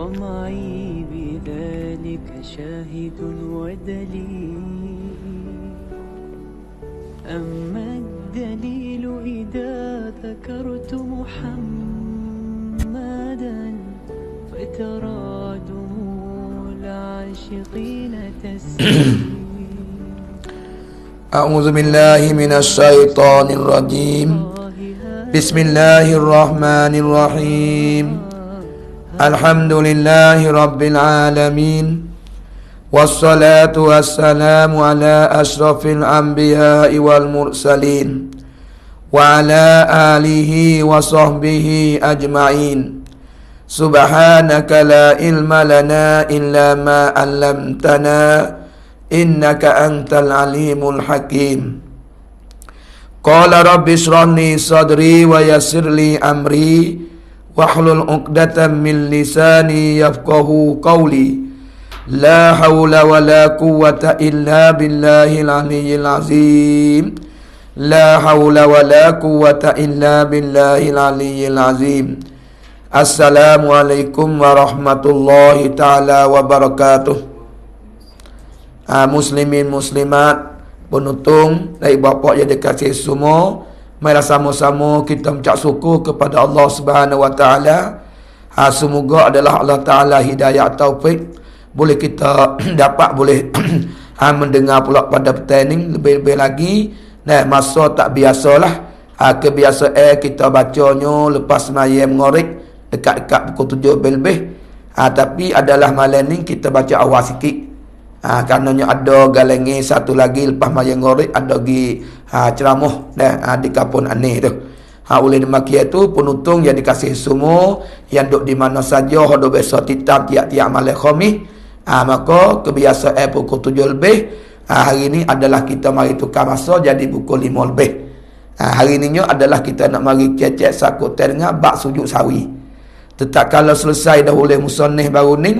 ومعي بذلك شاهد ودليل. أما الدليل إذا ذكرت محمدا فترى دموع العاشقين تسيل. أعوذ بالله من الشيطان الرجيم. بسم الله الرحمن الرحيم. الحمد لله رب العالمين، والصلاة والسلام على أشرف الأنبياء والمرسلين وعلى آله وصحبه أجمعين. سبحانك لا علم لنا إلا ما علمتنا إنك أنت العليم الحكيم. قال رب اشرح لي صدري ويسر لي أمري واحلل عقدة من لساني يفقهوا قولي. لا حول ولا قوة إلا بالله العلي العظيم. لا حول ولا قوة إلا بالله العلي العظيم. Assalamualaikum warahmatullahi ta'ala wabarakatuh. Muslimin muslimat penutung dari bapa yang dikasihi semua, marilah sama-sama kita mengucap syukur kepada Allah Subhanahu wa taala. Semoga adalah Allah Taala hidayah taufik boleh kita dapat boleh mendengar pula pada petang ni lebih-lebih lagi. Nah, masa tak biasalah. Kebiasaan kita bacanya lepas mayam ngorek dekat-dekat pukul 7 lebih. Tapi adalah malam ni kita baca awal sikit. Karenanya ada galengi satu lagi lepas mayang ngorek ada gi ceramah di kampung aneh tu. Oleh demikian tu penutung yang dikasihi semua yang duduk di mana saja ada biasa tiap tiap malam Khamis, maka kebiasaan pukul 7 lebih. Hari ni adalah kita mari tukar masa jadi pukul 5 lebih. Hari ni adalah kita nak mari cecek sakut tengah bab sujud sawi. Tetap kalau selesai dah oleh musannif baru ni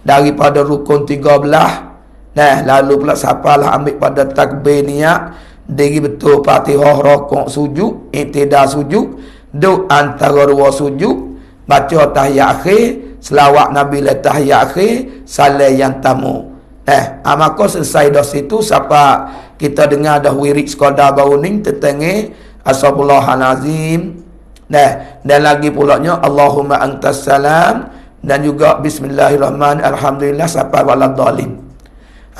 daripada rukun 13. Lalu pula siapalah ambil pada takbir niat, diri betul Fatihah, rukuk, sujud, i'tidal sujud, duduk antara dua sujud, baca tahiyat akhir, selawat Nabi le tahiyat akhir, salam yang tamu. Maka selesai dah situ siapa kita dengar dah wirid sekadar baru ni tetengah Astagfirullahalazim. Dan lagi pulaknya Allahumma antas salam dan juga bismillahirrahmanirrahim alhamdulillah sampai waladhdallin.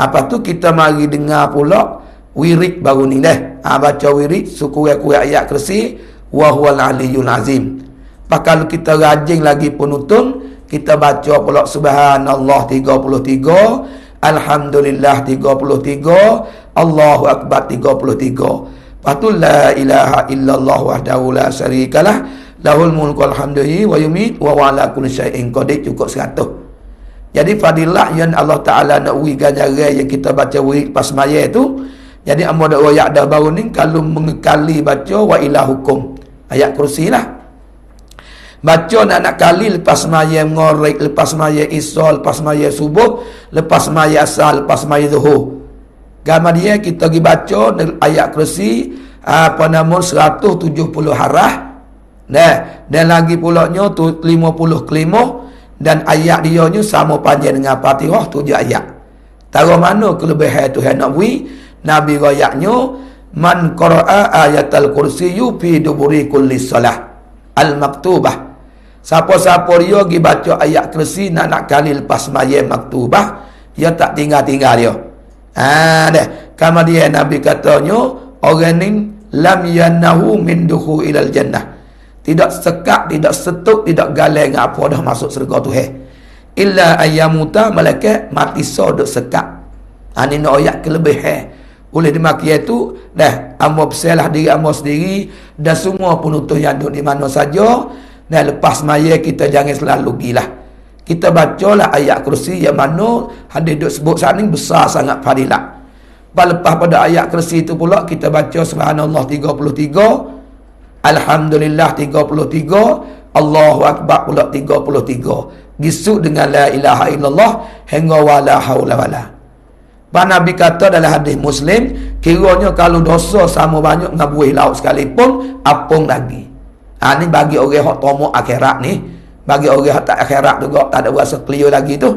Apa tu kita mari dengar pula wirid baru ni baca wirid suku-suku ayat kursi wa huwal aliyyul azim. Kalau kita rajin lagi penutung kita baca pula subhanallah 33, alhamdulillah 33, Allahu akbar 33. Patu la ilaha illallah wahdahu la syarikalah lahul mulku alhamdulillah wa yumit wa ala kulli syai'in qadir, cukup 100. Jadi fadilah yang Allah Taala nak beri ganjaran yang kita baca wirid pas maya tu. Jadi amada ayat dah baru ni kalau mengekali baca wa ilahukum ayat kursi lah. Baca nak kali lepas maya ngorek, lepas maya isya, lepas maya subuh, lepas maya asar, lepas maya zuhur. Gambar dia kita pergi baca ayat kursi 170 harah. Dan lagi pulaknya tu 50 kelimah dan ayat dia ni sama panjang dengan Fatihah 7 ayat. Tahu mana kelebihan Tuhan nak beri? Nabi ayatnya man qara'a ayatal kursiyyu fi duburi kulli salah al-maktubah. Siapa-siapa dia pergi baca ayat kursi nak kali lepas mayam maktubah, dia tak tinggal-tinggal dia. Kama dia Nabi katanya orang ni lam yanahu min duhu ilal jannah. Tidak sekat, tidak setuk, tidak galeng apa dah masuk syurga Tuhan. Illa ayyamuta malaikat mati sodok sekat. Ini nak ayat kelebihan. Oleh demikian itu amba bersalah diri amba sendiri dan semua penuntut yang duduk di mana saja. Lepas maya kita jangan selalu gilah. Kita bacalah ayat kursi yang mana hadis duk sebut saat ni besar sangat fadilat. Lepas pada ayat kursi itu pula kita baca subhanallah 33, alhamdulillah 33, Allahu akbar pula 33. Gisuk dengan la ilaha illallah hingga wala haula wala. Nabi kata dalam hadis Muslim, kiranya kalau dosa sama banyak dengan buih laut sekalipun, apung lagi. Ni bagi orang hak tomok akhirat ni. bagi orang tak akhirat juga tak ada rasa clear lagi tu.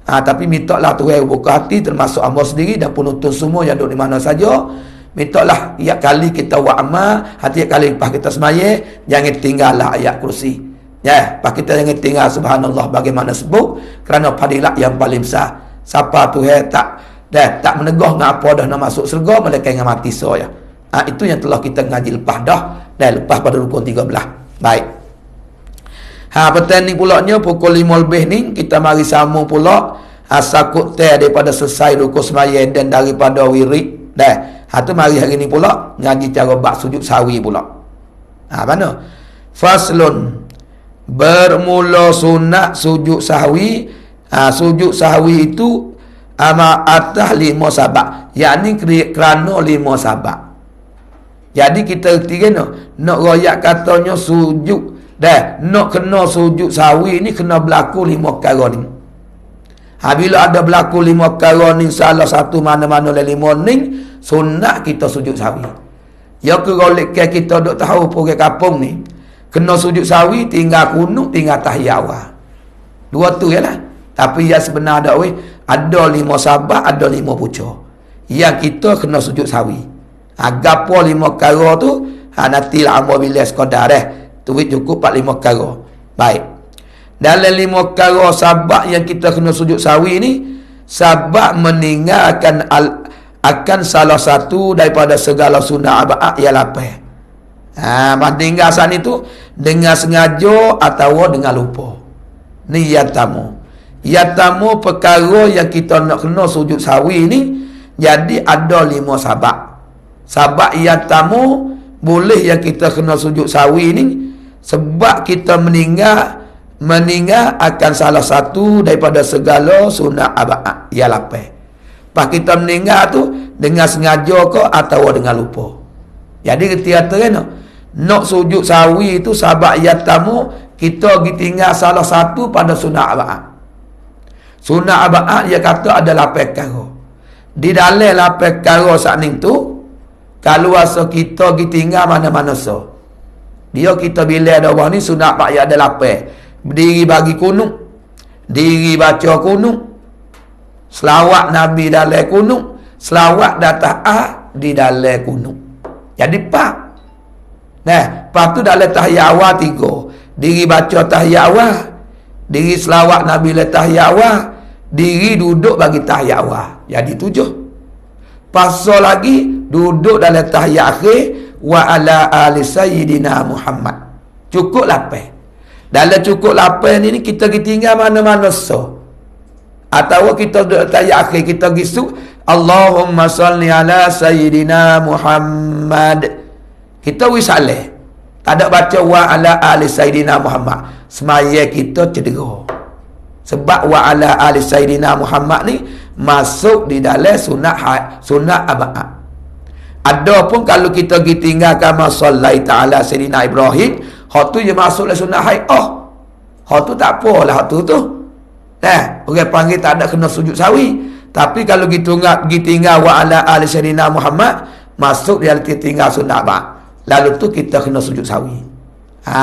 Tapi mintalah Tuhan buka hati, termasuk hamba sendiri dan penonton semua yang duduk di mana saja. Mintalah tiap kali kita buat amal, tiap kali lepas kita semaya, jangan tinggallah ayat kursi. Ya, lepas kita jangan tinggal subhanallah bagaimana sebut, kerana fadilat yang paling besar. Siapa Tuhan tak menegah dengan apa dah nak masuk syurga, mereka yang mati ya. Itu yang telah kita ngaji lepas dah, dan lepas pada rukun 13. Baik. Petang ni pulaknya pukul 5 lebih ni kita mari sama pula sakut teh daripada selesai rukun sembahyang dan daripada wirid dah. Tu mari hari ni pula ngaji cara bab sujud sahwi pula. Mana? Faslun, bermula sunat sujud sahwi. Sujud sahwi itu atas 5 sabab, yakni kerana 5 sabab. Jadi kita ketiga nak royak katanya sujud dah, nak kena sujud sahwi ni kena berlaku 5 perkara ni. Bila ada berlaku 5 perkara ni, salah satu mana-mana dari 5 ni, sunat kita sujud sahwi. Ya kerolek kita duk tahu pergi kampung ni kena sujud sahwi, tinggal kunut, tinggal tahiyat awal. Dua tu je lah. Tapi yang sebenar ada 5 sabab, ada 5 pucuk yang kita kena sujud sahwi. Gapo 5 perkara tu nantilah hamba bila sekadar tuit cukup 5 perkara. Baik. Dalam 5 perkara sabab yang kita kena sujud sahwi ni, sabab meninggalkan akan salah satu daripada segala sunnah abad yang lapar. Meninggal sana itu dengan sengaja atau dengan lupa. Ni yatamu. Yatamu perkara yang kita nak kena sujud sahwi ni, jadi ada 5 sabab. Sabab yatamu boleh yang kita kena sujud sahwi ni sebab kita meninggal akan salah satu daripada segala sunnah abad yang lapar. Pas kita meninggal tu dengan sengaja ke atau dengan lupa. Jadi ketika nak sujud sahwi itu sabab yatamu, kita tinggal salah satu pada sunnah abad. Sunnah abad dia kata ada 8 perkara. Di dalam 8 perkara saat ni tu, kalau asa kita tinggal mana-mana dia kita bila ada orang ni sunat pak ya ada 8. Berdiri bagi kunut, diri baca kunut, selawat Nabi dalam kunut, selawat datang di dalam kunut. Jadi 4. Lepas tu dalam tahiyat awal 3. Diri baca tahiyat awal, diri selawat Nabi dalam tahiyat awal, diri duduk bagi tahiyat awal. Jadi 7. Pasal lagi duduk dalam tahiyat akhir wa ala ali sayyidina Muhammad. Cukup 8. Dalam cukup 8 ni kita tinggal mana-mana atau kita duduk tahiyat akhir kita gisuk Allahumma salli ala sayyidina Muhammad, kita wisaleh tak ada baca wa ala ali sayyidina Muhammad, semaya kita cedera. Sebab wa ala ali sayyidina Muhammad ni masuk di dalam sunat abad. Adapun kalau kita tinggalkan masallai ta'ala sayyidina Ibrahim, hak tu je masuk dalam sunat haid. Hak tu tak apalah, hak tu. Orang panggil tak ada kena sujud sahwi. Tapi kalau kita tinggal wa ala ali sayyidina Muhammad, masuk dia tinggal sunat abad. Lalu tu kita kena sujud sahwi.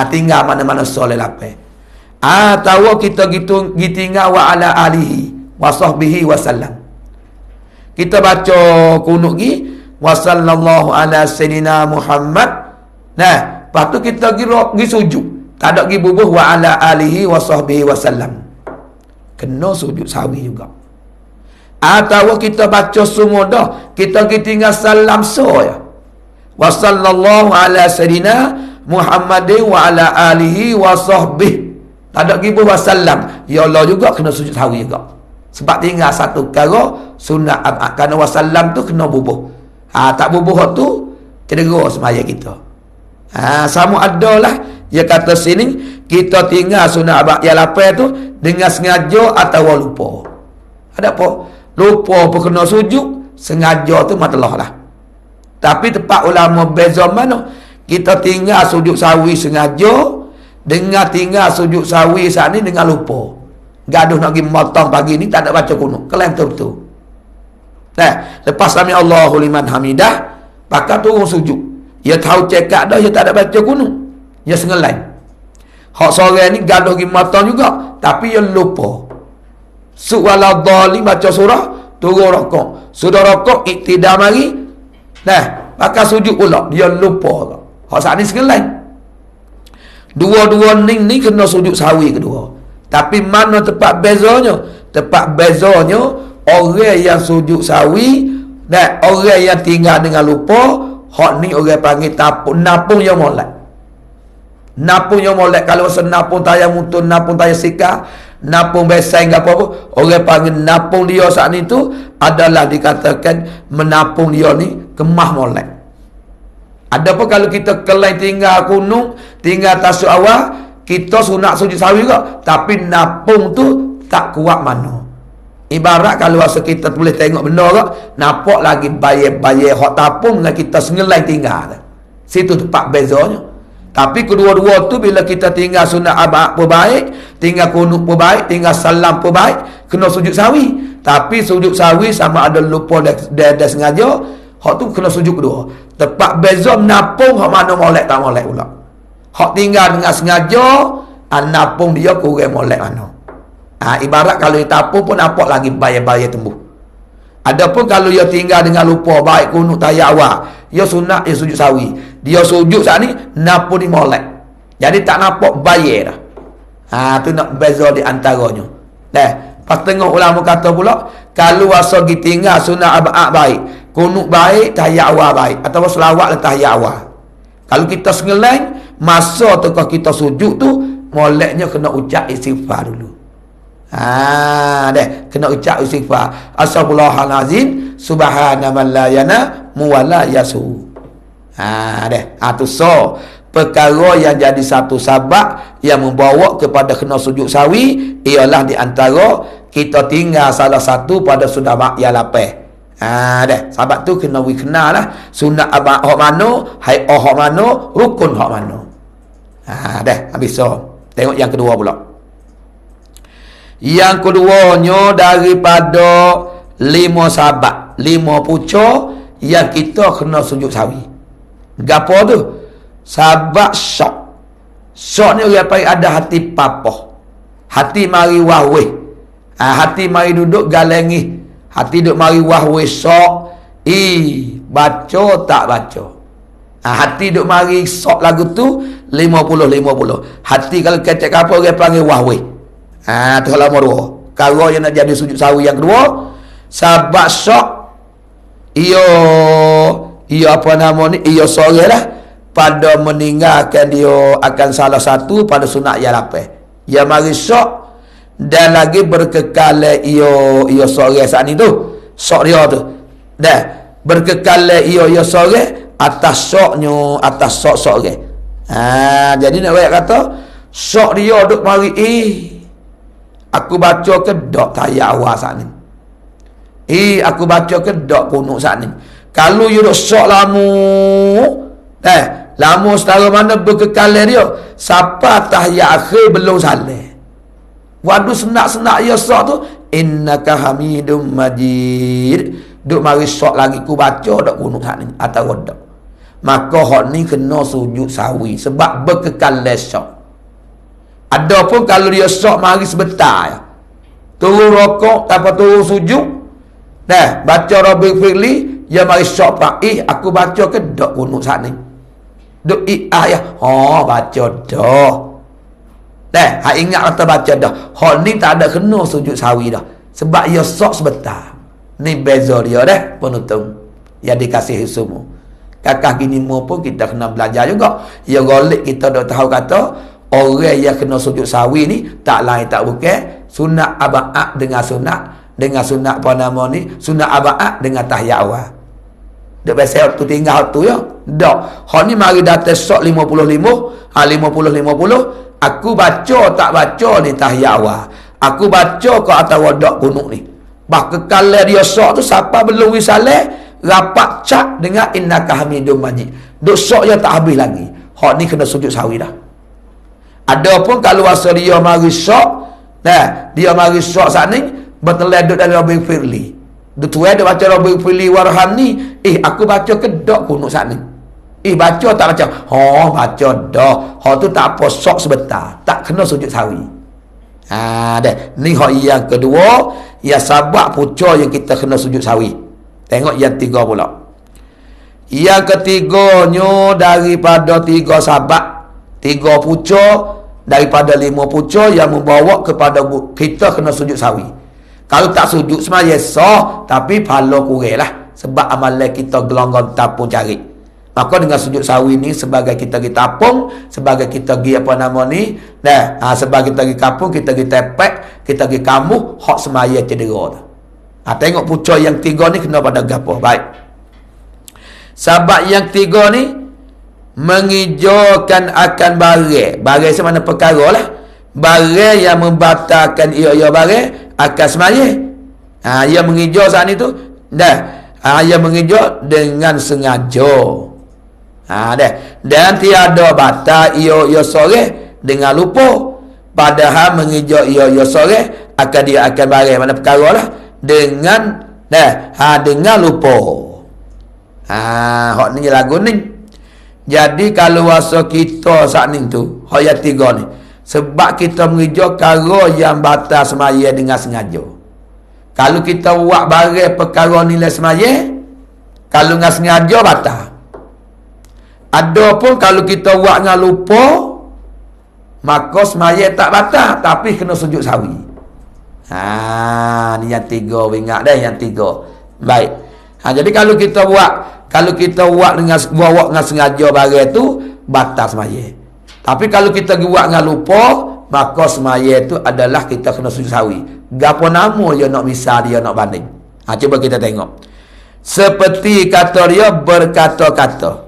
Tinggal mana-mana soleh lapar. Tahu kita tinggal wa ala alihi wa sahbihi wasallam. Kita baca kunut wa sallallahu ala sayyidina Muhammad. Lepas tu kita pergi sujud. Tak ada pergi bubuh wa ala alihi wa sahbihi wasallam. Kena sujud sahwi juga. Atau kita baca semua dah, kita tinggal salam ya. Wa sallallahu ala sayyidina Muhammadin wa ala alihi wa sahbihi. Tak ada pergi bubuh wasallam. Ya Allah juga kena sujud sahwi juga. Sebab tinggal satu perkara sunat abad. Kerana wasallam tu kena bubuh. Tak bubuh tu cedera semaya kita. Sama adalah dia kata sini kita tinggal sunat abad yang 8 tu dengan sengaja atau lupa. Ada apa? Lupa pun kena sujud, sengaja tu matalah lah. Tapi tepat ulama beza mana? Kita tinggal sujud sahwi sengaja dengan tinggal sujud sahwi saat ni dengan lupa. Gaduh nak pergi motong pagi ni tak nak baca kunut. Kalian betul-betul. Lepas sami Allahu liman hamidah, pakai turun sujud. Dia tahu cekak dah, dia tak ada baca kunut. Dia sengelai. Hak sore ni gaduh gi mata juga, tapi dia lupa. Su'wala dhalim baca surah, turun rokok. Sudah rokok iktidal mari. Nah, maka sujud pula, dia lupa. Hak saat ni sekelain. Dua-dua ni kena sujud sahwi kedua. Tapi mana tempat bezanya? Tempat bezanya orang yang sujud sahwi dan orang yang tinggal dengan lupa, hak ni orang panggil napung yang molek. Napung yang molek, kalau masa napung tayang mutun, napung tayang sika, napung beseng ke apa-apa, orang panggil napung dia saat ni tu adalah dikatakan menapung dia ni kemah molek. Adapun kalau kita kelai tinggal kunung, tinggal tasuk awal, kita sunat sujud sahwi juga, tapi napung tu tak kuat mana. Ibarat kalau masa kita boleh tengok benda ke, nampak lagi bayar-bayar hak tapung dengan kita sengelai tinggal. Situ tempat bezanya. Tapi kedua-dua tu bila kita tinggal sunat abad pun baik, tinggal kunut pun baik, tinggal salam pun baik, kena sujud sahwi. Tapi sujud sahwi sama ada lupa dia sengaja, hak tu kena sujud kedua. Tempat beza napung hak mana molek tak molek pula. Hak tinggal dengan sengaja, napung dia kurang molek mana. Ibarat kalau dia tapung pun nampak lagi bayar-bayar tumbuh. Adapun kalau dia tinggal dengan lupa baik kunut tayak awal, dia sunat dia sujud sahwi. Dia sujud saat ni napung ni molek. Jadi tak nampak bayar dah. Tu nak beza di antaranya. Pas tengok ulama kata pula, kalau asa gi tinggal sunat abad baik, kunut baik, tayak awal baik, atau selawat dan tayak awal. Kalau kita sengeleng, masa tekah kita sujud tu, moleknya kena ucap istighfar dulu. Kena ucap istighfar. Astaghfirullahalazim, subhana man la yana muwala yasu. Tu so perkara yang jadi satu sebab yang membawa kepada kena sujud sahwi ialah di antara kita tinggal salah satu pada sunat abad yang lapis. Sebab tu kena kenal lah sunat abad hak mana, hai'ah hak mana, rukun hak mana. Habis so. Tengok yang kedua pula. Yang keduanya daripada 5 sahabat, 5 pucuk yang kita kena sujud sahwi. Gapo tu? Sahabat syok. Syok ni orang panggil ada hati papah. Hati mari wahweh. Hati mari duduk galengi. Hati duduk mari wahweh syok. Baca tak baca. Hati duduk mari syok lagu tu 50-50. Hati kalau kecek apa orang panggil wahweh. Tu kalau nombor 2. Kalau yang nak jadi sujud sahwi yang kedua, sahabat syok. Ia apa nama ni? Ia sore lah pada meninggalkan dia akan salah satu pada sunat yang lapis. Ia mari syok dan lagi berkekal ia sore saat ni tu. Syok dia tu. Dah berkekal ia sore atas syoknya, atas syok sore. Jadi nak banyak kata syok dia duk mari aku baca ke dok tayak awal saat ni. Aku baca ke dok kunut saat ni. Kalau you duk syok lama, lama setara mana berkekal dia, siapa tahiyat akhir belum salih. Waduh senak-senak ya syok tu, innaka hamidum majid. Duk mari syok lagi ku baca dak kunut saat ni atau dok. Maka hak ni kena sujud sahwi sebab berkekal syok. Adapun kalau dia syok mari sebentar ya. Turun rokok tanpa turun sujud. Baca Rabbil Firli, dia mari syok pak. Aku baca ke dok kunut saat ni. Duk ya. Baca dah. Ingat kata baca dah. Hak ni tak ada kena sujud sahwi dah. Sebab dia syok sebentar. Ni beza dia dah penutung. Yang dikasihi semua. Kakak gini pun kita kena belajar juga. Ya golek kita dah tahu kata orang yang kena sujud sahwi ni tak lain tak bukan sunat abad dengan sunat apa nama ni, sunat abad dengan tahiyat awal. Dak biasa tu tinggal tu ya. Dak. Hak ni mari datang sok 50-50, 50-50. Aku baca tak baca ni tahiyat awal. Aku baca ke atas wadak kunut ni. Bah kekal dia sok tu siapa belum wisaleh rapat cak dengan innaka hamidum majid. Duk sok dia tak habis lagi. Hak ni kena sujud sahwi dah. Adapun kalau asal dia mari syok, dia mari syok saat ni berteleduk dari Rabbil Firli. Dia baca Rabbil Firli warhamni, aku baca ke dok kunut saat ni. Baca tak baca? Baca dah. Tu tak apa, sok sebentar. Tak kena sujud sawi. Dah. Ni yang kedua, yang sabak pucuk yang kita kena sujud sawi. Tengok yang tiga pula. Yang ketiganya daripada tiga sabak, tiga pucuk daripada 5 pucuk yang membawa kepada kita kena sujud sawi. Kalau tak sujud semaya sah, tapi pahala kurang lah. Sebab amalan kita gelonggong tapung cari. Maka dengan sujud sawi ni sebagai kita pergi tapung, sebagai kita pergi apa nama ni, sebagai kita pergi kapung, kita pergi tepek, kita pergi kamuh, hak semaya cedera tu. Tengok pucuk yang tiga ni kena pada gapo. Baik. Sebab yang tiga ni mengijakan akan barang. Barang semana perkara lah. Barang yang membatalkan ia barang akan semaya. Ia mengijau saat itu ia mengijau dengan sengaja. Dan tiada batal ia sore dengan lupa. Padahal mengijau ia sore akan dia akan barang mana perkara lah dengan dengan lupa. Hak ni lagu ni. Jadi kalau wasa kita saat ni tu, hak yang tiga ni, sebab kita mengijau perkara yang batal semaya dengan sengaja. Kalau kita buat barang perkara nilai semaya, kalau dengan sengaja batal. Adapun kalau kita buat dengan lupa, maka semaya tak batal, tapi kena sujud sawi. Ni yang tiga, ingat dah yang tiga. Baik. Jadi kalau kita buat dengan bawa dengan sengaja barang tu batal semaya. Tapi kalau kita buat dengan lupa, maka semaya itu adalah kita kena sujud sawi. Gapo nama dia nak misal dia nak banding. Cuba kita tengok. Seperti kata dia berkata-kata.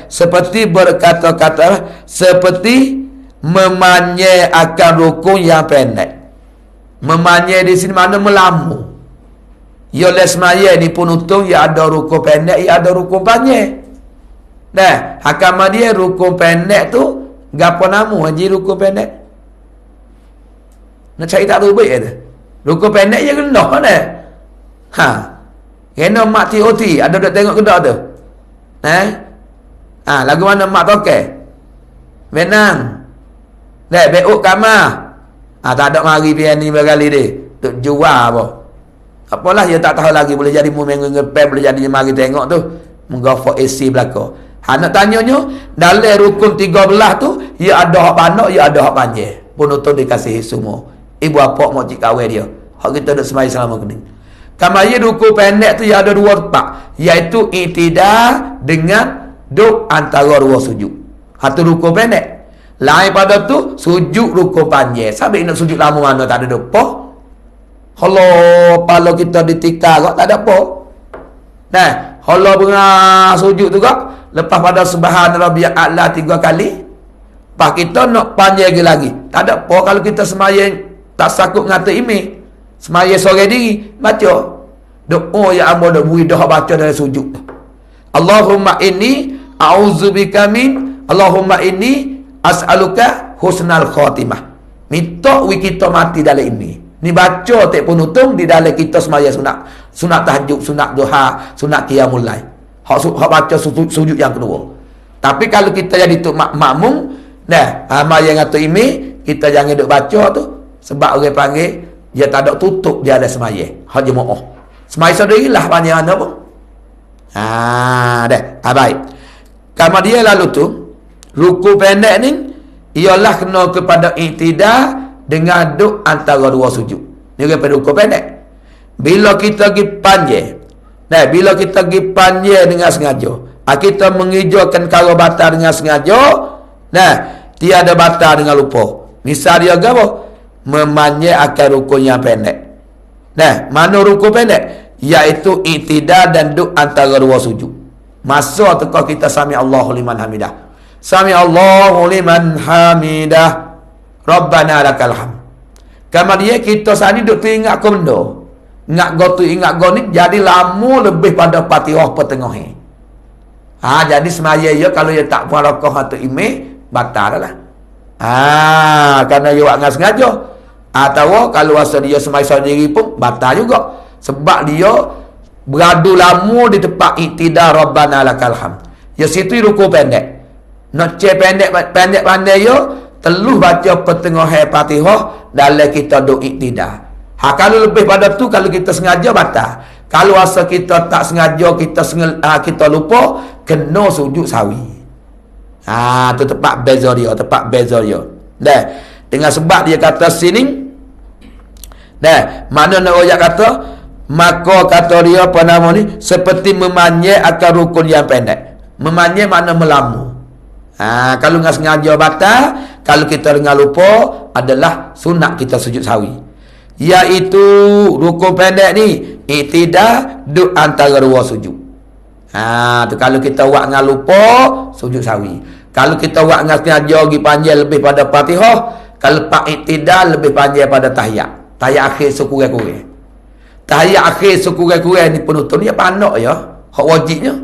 Seperti berkata-kata, seperti memanyai akan rukun yang pendek. Memanyai di sini mana melamu. Ya lesmaya ni pun untung ya ada rukun pendek, ya ada rukun panjang. Hakam dia rukun pendek tu gapo nama haji rukun pendek? Nak cari tak tahu baik tu. Rukun pendek je rendah dah. Kena mak TOT ada dak tengok kedak tu. Lagu mana mak tokek? Menang. Beuk kamar. Tak ada mari pian ni berkali dia. Tuk jual apa? Apalah dia tak tahu lagi, boleh jadi mu minggu ngepen, boleh jadi mari tengok tu. Menggafak AC belaka. Nak tanyanya, dalam rukun 13 tu, ia ada hak panak, ia ada hak panjang. Penonton dikasihi semua. Ibu apa makcik kawin dia. Hak kita duk semai selama kening. Kamaya rukun pendek tu ia ada 2 tempat, iaitu i'tidal dengan duk antara 2 sujud. Satu rukun pendek. Lain pada tu sujud rukun panjang. Sampai nak sujud lama mana tak ada depa. Kalau kita ditikar kok tak ada apa. Kalau bengah sujud tu kok lepas pada subhana rabbiyal a'la 3 kali, pas kita nak panjang lagi. Tak ada apa kalau kita sembahyang tak sakut ngata imi. Sembahyang sore diri baca doa ya amba dak bui dah baca dalam sujud. Allahumma inni a'udzubika min, Allahumma inni as'aluka husnal khatimah. Minta kita mati dalam ini. Ni baca tak penutung di dalam kita semaya sunat tahajud, sunat duha, sunat qiyamul lail. Hak baca sujud yang kedua. Tapi kalau kita jadi tok makmum, amal yang atau ini kita jangan duk baca tu sebab orang panggil dia tak ada tutup dia ada semaya. Hak jemaah. Semaya sendirilah banyak mana pun. Baik. Kamar dia lalu tu ruku pendek ni ialah kena kepada i'tidal dengan duk antara 2 sujud. Ni kepada rukun pendek. Bila kita pergi panjang, bila kita pergi panjang dengan sengaja, kita mengijakan kalau batal dengan sengaja, tiada batal dengan lupa. Misal dia apa? Memanjang akan rukun yang pendek. Mana rukun pendek? Iaitu i'tidal dan duk antara 2 sujud. Masa teka kita sami Allahu liman hamidah. Sami Allahu liman hamidah. Rabbana lakal hamd. Kemudian kita saat ni duk teringat ke benda. Ingat go ni jadi lama lebih pada Fatihah pertengahan. Jadi semaya ya kalau dia tak puan rakaah atau imam batal lah. Kerana dia buat dengan sengaja. Atau kalau asal dia semaya sendiri pun batal juga. Sebab dia beradu lama di tempat i'tidal Rabbana lakal hamd. Ya situ ruku pendek. Nak pendek pandai yo, teluh baca pertengahan Fatihah dalam kita duk iktidal. Kalau lebih pada tu, kalau kita sengaja batal. Kalau asal kita tak sengaja, kita lupa, kena sujud sawi. Tu tempat beza dia, Dah. Dengan sebab dia kata sini, dah, mana nak royak kata, maka kata dia apa nama ni, seperti memanjat akan rukun yang pendek. Memanjat makna melamu. Kalau enggak sengaja batal, kalau kita dengar lupa, adalah sunat kita sujud sawi. Iaitu rukun pendek ni, iktidal duk antara dua sujud. Tu kalau kita buat dengan lupa, sujud sawi. Kalau kita buat dengan sengaja pergi panjang lebih pada Fatihah, kalau pak iktidal lebih panjang pada tahiyat. Tahiyat akhir sekurang-kurang. Tahiyat akhir sekurang-kurang ni penutup ni pandai ya. Hak wajibnya.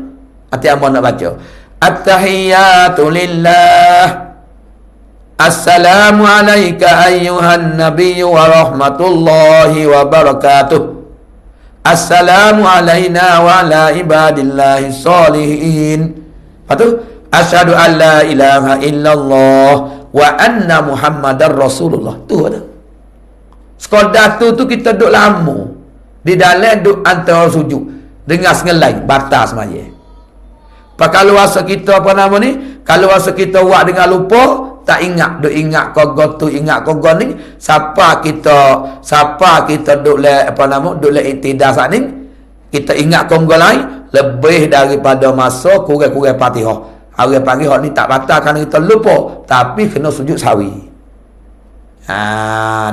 Hati amal nak baca. At-tahiyatu lillah. Assalamu alayka ayyuhan nabiyyu wa rahmatullahi wa barakatuh. Assalamu alayna wa ala ibadillahi salihin. Lepas tu, asyhadu an la ilaha illallah wa anna muhammadar rasulullah. Tu ada. Sekadar tu kita duduk lama. Di dalam duduk antara sujud. Dengar sengelai, batas semaya. Kalau rasa kita apa nama ni, kalau rasa kita buat dengan lupa, tak ingat, duk ingat kogon tu, ingat kogon ni, siapa kita duk le apa nama, duk le iktidal saat ni, kita ingat kogon lain lebih daripada masa kurang-kurang Fatihah. Hari pagi hak ni tak batal kerana kita lupa, tapi kena sujud sawi.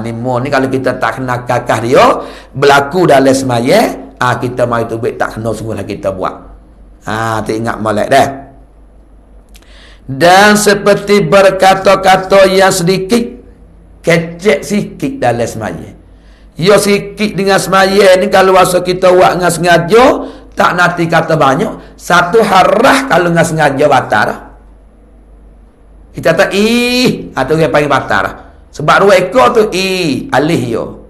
Ni kalau kita tak kena kakah dia berlaku dalam semaya, kita mai tu baik tak kena sungguhlah kita buat. Teringat molek dah. Dan seperti berkata-kata yang sedikit, kecek sikit dalam semaya. Ya sikit dengan semaya ni, kalau rasa kita buat dengan sengaja, tak nanti kata banyak. Satu harah kalau dengan sengaja batal. Kita kata atau yang panggil batal. Sebab dua ekor tu alih yo.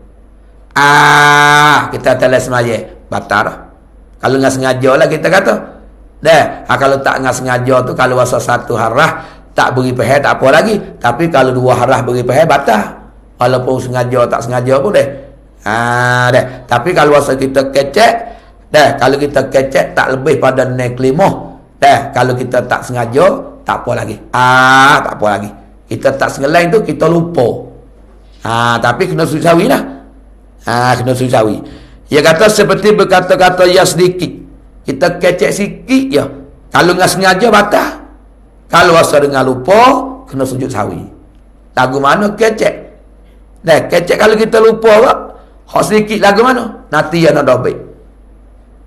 Kita dalam semaya batal. Kalau dengan sengaja lah kita kata. Kalau tak dengan sengaja tu, kalau rasa satu harah tak beri pahal tak apa lagi. Tapi kalau dua harah beri pahal batal. Walaupun sengaja tak sengaja pun Tapi kalau rasa kita kecek, kalau kita kecek tak lebih pada naik limah. Kalau kita tak sengaja, tak apa lagi. Tak apa lagi. Kita tak sengelai tu, kita lupa. Tapi kena sujud sawi lah. Kena sujud sawi. Ia kata seperti berkata-kata yang sedikit. Kita kecek sikit je. Kalau dengan sengaja batal. Kalau rasa dengan lupa, kena sujud sawi. Lagu mana kecek? Kecek kalau kita lupa tak? Hak sedikit lagu mana? Nanti yang nak dobek.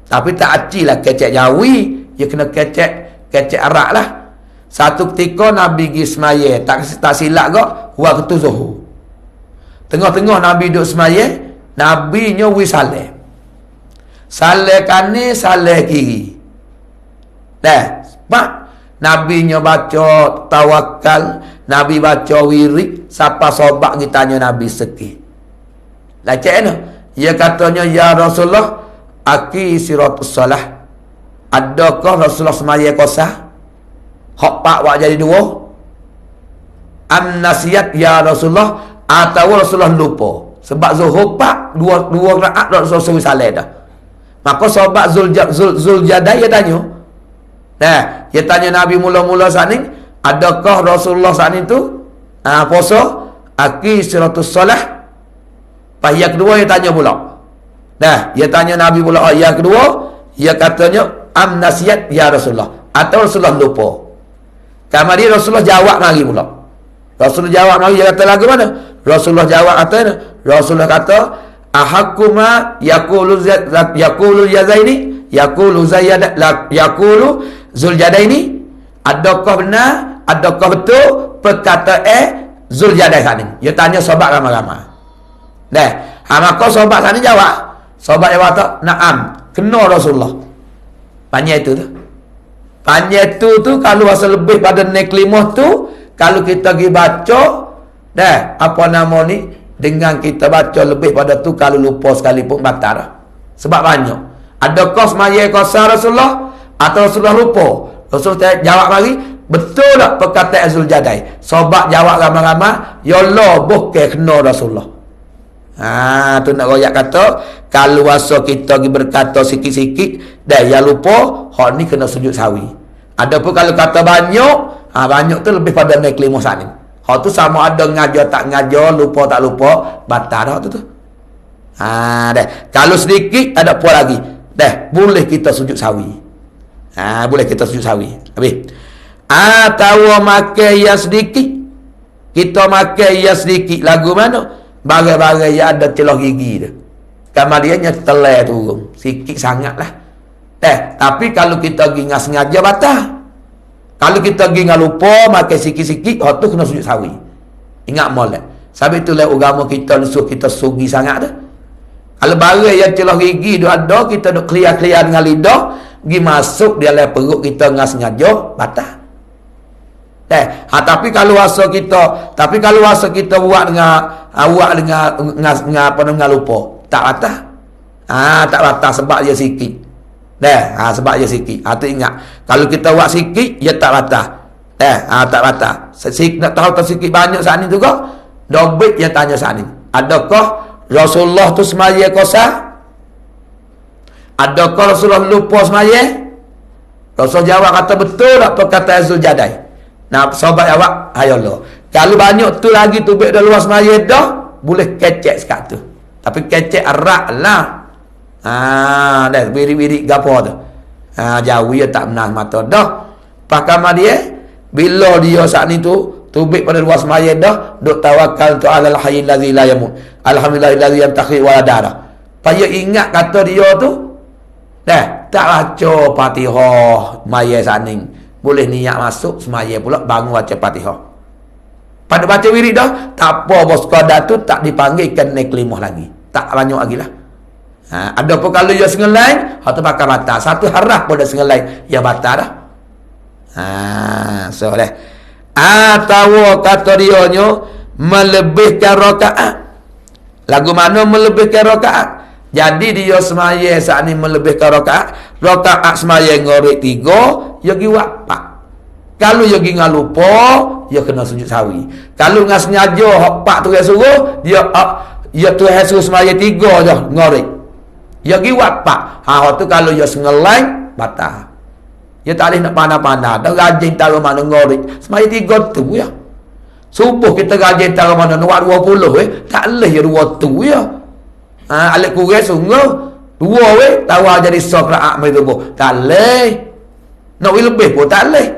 Tapi tak aci lah kecek jawi. Dia kena kecek arak lah. Satu ketika Nabi pergi semaya, tak silap kok, waktu zuhur. Tengah-tengah Nabi duduk semaya, Nabi nya wisaleh. Saleh kanan, saleh kiri. Sebab Nabi nya baca tawakal, Nabi baca wirid, siapa sobat kita tanya Nabi sikit. Cik mana? Dia katanya, ya Rasulullah, aki siratus salah. Adakah Rasulullah semaya kosah? Hak pak buat jadi dua? Nasihat ya Rasulullah, atau Rasulullah lupa. Sebab zuhur pak dua rakaat Rasulullah saleh dah. Maka sahabat Zuljadai dia tanya. Dia tanya Nabi mula-mula saat ni, adakah Rasulullah saat ni tu puasa aki siratus salah? Pas yang kedua dia tanya pula. Dia tanya Nabi pula yang kedua, dia katanya nasihat ya Rasulullah, atau Rasulullah lupa. Kemudian Rasulullah jawab lagi pula. Rasulullah jawab lagi, dia kata lagu mana? Rasulullah jawab katanya, Rasulullah kata ahakuma yaqulu yazaini yaqulu Zuljadaini, adakah benar, adakah betul perkataan Zuljadaini? Dia tanya sahabat ramai-ramai. Maka sahabat sana jawab. Sahabat jawab tak? Naam, kena Rasulullah. Panjang itu tu. Panjang itu tu kalau rasa lebih pada naik limah tu, kalau kita pergi baca, apa nama ni, dengan kita baca lebih pada tu, kalau lupa sekalipun batal. Sebab banyak. Adakah semaya kosa Rasulullah atau Rasulullah lupa? Rasul jawab lagi, betul tak perkataan Zuljadai? Sobat jawab ramai-ramai, ya Allah bukan kena Rasulullah. Tu nak royak kata, kalau wasa kita pergi berkata sikit-sikit dah ya lupa, hak ni kena sujud sawi. Adapun kalau kata banyak, banyak tu lebih pada naik kelima saat ni. Hak tu sama ada ngajar tak ngajar, lupa tak lupa, batal dah tu. Dah. Kalau sedikit ada apa lagi? Dah, boleh kita sujud sawi. Boleh kita sujud sawi. Habis. Atau makan yang sedikit. Kita makan yang sedikit. Lagu mana? Bagai-bagai yang ada celah gigi dia. Kemudiannya telai turun. Sikit sangat lah. Tapi kalau kita pergi dengan sengaja batal. Kalau kita pergi dengan lupa makan sikit-sikit, tu kena sujud sawi. Ingat molek. Sebab itulah agama kita suruh kita sugi sangat tu. Kalau barang yang celah gigi tu ada, kita duk clear-clear dengan lidah, pergi masuk di dalam perut kita dengan sengaja, batal. Tapi kalau rasa kita buat dengan lupa, tak batal. Tak batal sebab dia sikit. Sebab dia sikit. Tu ingat, kalau kita buat sikit, dia tak batal. Tak batal. Nak tahu tak sikit banyak saat ni juga, dobit yang tanya saat ni. Adakah Rasulullah tu semaya kosa? Adakah Rasulullah lupa semaya? Rasul jawab kata betul tak perkataan Zuljadai. Nah, sahabat jawab, hayallah. Kalau banyak tu lagi tubik dah luas semaya dah, boleh kecek sekat tu. Tapi kecek erat lah. Dah birik-birik gapo tu. Jauh dia tak menang mata dah. Pakama dia bila dia saat ni tu tubik pada luas semaya dah, duk tawakal tu alal hayyil ladzi la yamut. Alhamdulillahilladzi yantakhi wa darah. Paya ingat kata dia tu, tak baca Fatihah semaya saning. Boleh niat masuk semaya pula bangun baca Fatihah. Pada baca wirid dah, tak apa bos qada tu tak dipanggilkan naik kelimah lagi. Tak banyak lagi lah. Adapun kalau dia sengelai, hak tu bakal batal. Satu harap pada sengelai, ya batal dah. So dah. Atau kata dia nyo melebihkan rakaat. Lagu mana melebihkan rakaat? Jadi dia semaya saat ni melebihkan rakaat. Rakaat semaya ngorek 3, dia pergi buat 4. Kalau dia pergi dengan lupa, dia kena sujud sawi. Kalau dengan sengaja hak 4 tu dia suruh, dia tu suruh semaya 3 je ngorek. Dia pergi buat 4. Hak tu kalau dia sengelai batal. Dia tak boleh nak pandai-pandai. Dah rajin taruh mana ngorek. Semaya 3 tu ya. Subuh kita rajin taruh mana nak 20 tak boleh ya 2 tu ya. Alik kurang sungguh 2 taruh jadi sokra'at mai subuh. Tak boleh. Nak lebih pun tak boleh.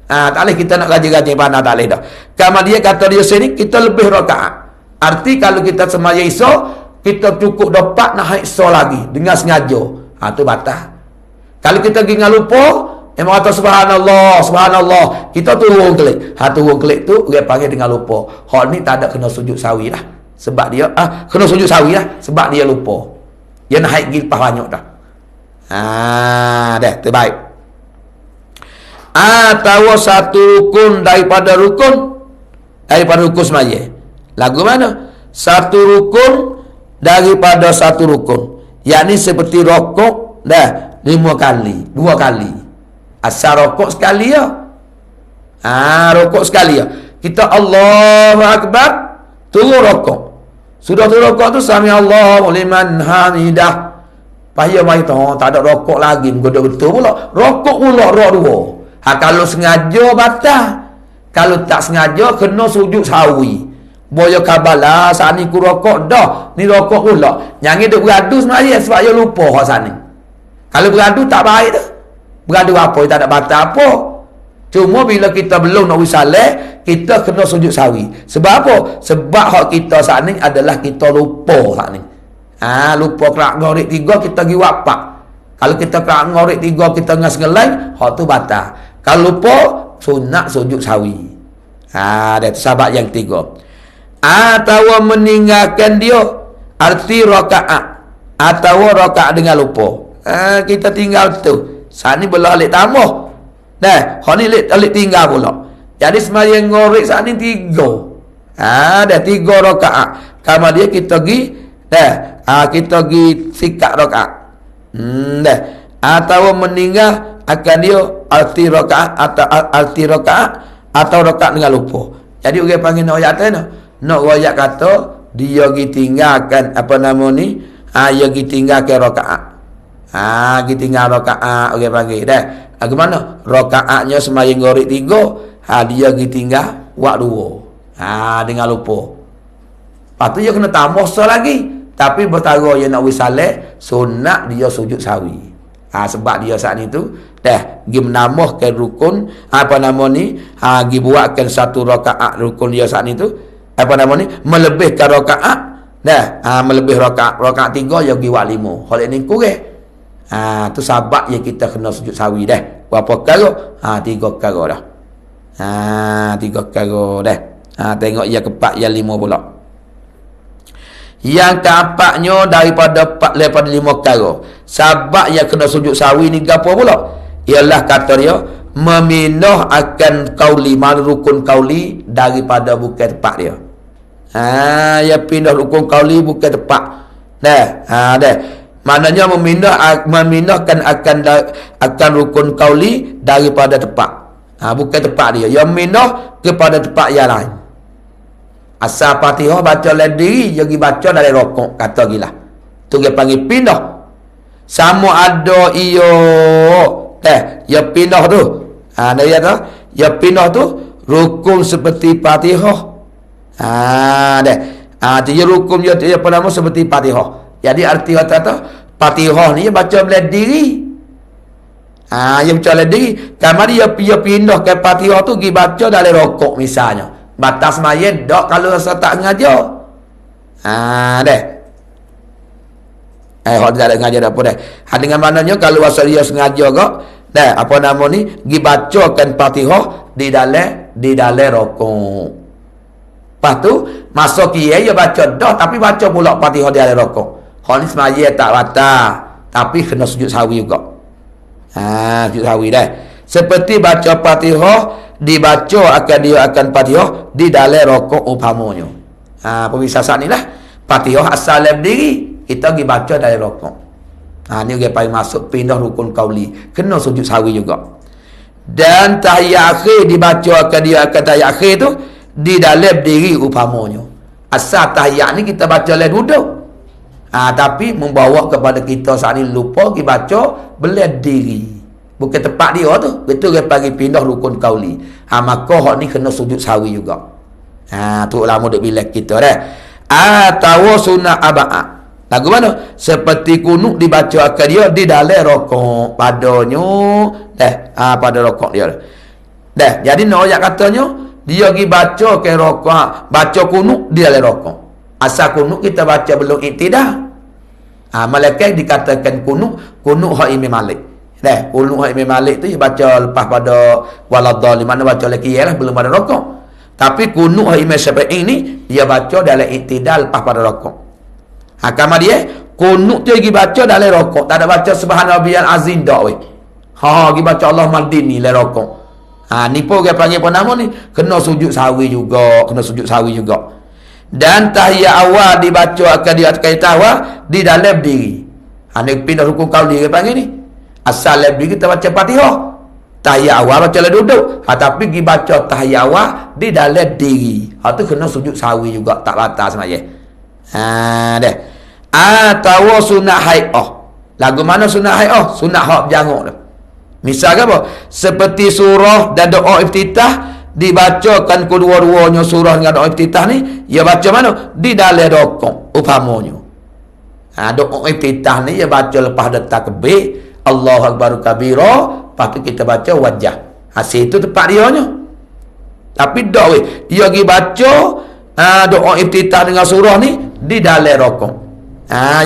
Tak boleh kita nak rajin-rajin pandai tak boleh dah. Kalau dia kata dia sini kita lebih rakaat. Arti kalau kita semaya isya kita cukup dapat nak haid isya lagi dengan sengaja. Tu batal. Kalau kita pergi dengan lupa, memang kata subhanallah, subhanallah, kita turun kelik. Turun kelik tu dia panggil dengan lupa. Hak ni tak ada kena sujud sawi lah. Sebab dia kena sujud sawi lah sebab dia lupa. Dia nak haid gilpah banyak dah. Dah terbaik. Atau satu rukun daripada rukun semaya. Lagu mana? Satu rukun daripada satu rukun. Yakni seperti rokok dah 5 kali, 2 kali. Asal rokok sekali ya. Rokok sekali ya. Kita Allahu Akbar, turun rokok. Sudah turun rokok tu sami Allahu liman hamidah. Payah mai tu tak ada rokok lagi, goda betul pula. Rokok pula rok 2. Kalau sengaja batal. Kalau tak sengaja kena sujud sawi. Boyo kabala saat ni ku rokok dah. Ni rokok pula. Yang dia beradu sebenarnya sebab dia lupa hak saat ni. Kalau beradu tak baik dah. Beradu apa tak ada batal apa. Cuma bila kita belum nak wisalah, kita kena sujud sawi. Sebab apa? Sebab hak kita saat ni adalah kita lupa saat ni. Lupa kerak ngorek 3 kita pergi buat 4. Kalau kita kerak ngorek 3 kita dengan sengelai, hak tu batal. Kalau lupa sunat sujud sawi. Dia tu sahabat yang 3. Atau meninggalkan dia arti rakaat atau rakaat dengan lupa. Kita tinggal tu. Saat ni belum alik tambah. Dah, hak ni alik tinggal pula. Jadi sembahyang ngorek saat ni 3. Dah 3 rakaat. Kalau dia kita pergi kita pergi sikat rakaat. Dah. Atau meninggal akan dia arti rakaat atau rakaat dengan lupa. Jadi orang panggil nak royak atas nak royak kata dia pergi tinggalkan apa nama ni, dia pergi tinggalkan rakaat. Pergi tinggal rakaat orang panggil dah. Bagaimana? Rakaatnya sembahyang gorik 3, dia pergi tinggal wak 2. Dengan lupa. Lepas tu dia kena tambah lagi. Tapi bertara dia nak wisalah, sunat dia sujud sawi. Sebab dia saat itu dah pergi menambahkan rukun apa nama ni, pergi buatkan satu rakaat rukun dia saat itu apa nama ni, melebihkan rakaat dah, melebih rakaat 3 dia pergi buat 5. Hal ini kurang. Tu sebab ya kita kena sujud sawi dah. Berapa perkara? 3 perkara dah. 3 perkara dah. Tengok yang keempat yang 5 pula. Yang keempatnya daripada 5 perkara. Sebab yang kena sujud sawi ni apa pula? Ialah kata dia memindah akan kauli, mana rukun kauli daripada bukan tempat dia. Ya pindah rukun kauli bukan tempat. Dah. Maknanya memindahkan akan rukun kauli daripada tempat. Bukan tempat dia. Yang mindah kepada tempat yang lain. Asal Fatihah baca dalam diri, dia pergi baca dalam rokok, kata gila. Tu dia panggil pindah. Sama ada ya pindah tu. Dia kata, ya pindah tu rukun seperti Fatihah. Dia rukun dia apa nama seperti Fatihah. Jadi arti kata Fatihah ni dia baca dalam diri. Dia baca dalam diri. Kamar dia pindah ke Fatihah tu pergi baca dalam rokok misalnya. Batas mayen dak kalau rasa tak ngajar. Dah. Hak tak ada ngajar apa dah. Dengan maknanya kalau rasa dia sengaja gak, dah apa nama ni, pergi bacakan Fatihah di dalam rokok. Lepas tu masuk dia baca dah tapi baca pula Fatihah di dalam rokok. Hak ni semaya tak batal, tapi kena sujud sawi juga. Sujud sawi dah. Seperti baca Fatihah dibaca akan Fatihah di dalam rokok upamanya. Pemisah saat ni lah Fatihah asal dalam diri, kita pergi baca dalam rokok. Ni dia paling masuk pindah rukun kauli, kena sujud sawi juga. Dan tahiyat akhir dibaca akan tahiyat akhir tu di dalam diri upamanya. Asal tahiyat ni kita baca dalam duduk. Tapi membawa kepada kita saat ni lupa pergi baca belah diri. Bukan tempat dia tu. Betul dia panggil pindah rukun kauli. Maka hak ni kena sujud sawi juga. Tu ulama duk bilang kita dah. Atau sunat aba'ah. Lagu mana? Seperti kunut dibaca akan dia di dalam rokok. Padanya pada rokok dia. Dah. Jadi nak ayat katanya dia pergi baca ke rokok, baca kunut di dalam rokok. Asal kunut kita baca belum iktidal. Malaikat dikatakan kunut hak Imam Malik. Dah, kunut hak Imam Malik tu dia baca lepas pada waladhdallin, mana baca lagi ialah belum ada rokok. Tapi kunut hak Imam Syafi'i ni dia baca dalam iktidal lepas pada rokok. Kamar dia kunut tu pergi baca dalam rokok, tak ada baca subhanarabbiyal azim dak weh. Pergi baca Allah maldini dalam rokok. Ni pun dia panggil apa nama ni? Kena sujud sawi juga. Dan tahiyat awal dibaca akan dia awal di dalam diri. Ni pindah rukun kauli dia panggil ni. Asal dalam diri kita baca Fatihah. Tahiyat awal baca dalam duduk. Tapi pergi baca tahiyat awal di dalam diri. Tu kena sujud sawi juga, tak batal semaya. Dah. Atau sunat hai'ah. Lagu mana sunat hai'ah? Sunat hak berjanguk tu. Misal apa? Seperti surah dan doa iftitah dibacakan kedua-duanya surah dengan doa iftitah ni, dia baca mana? Di dalam rokok upamanya. Doa iftitah ni dia baca lepas dah takbir, Allahu akbar kabira, lepas tu kita baca wajah. Situ tempat dia nya. Tapi dak weh, dia pergi baca doa iftitah dengan surah ni di dalam rokok.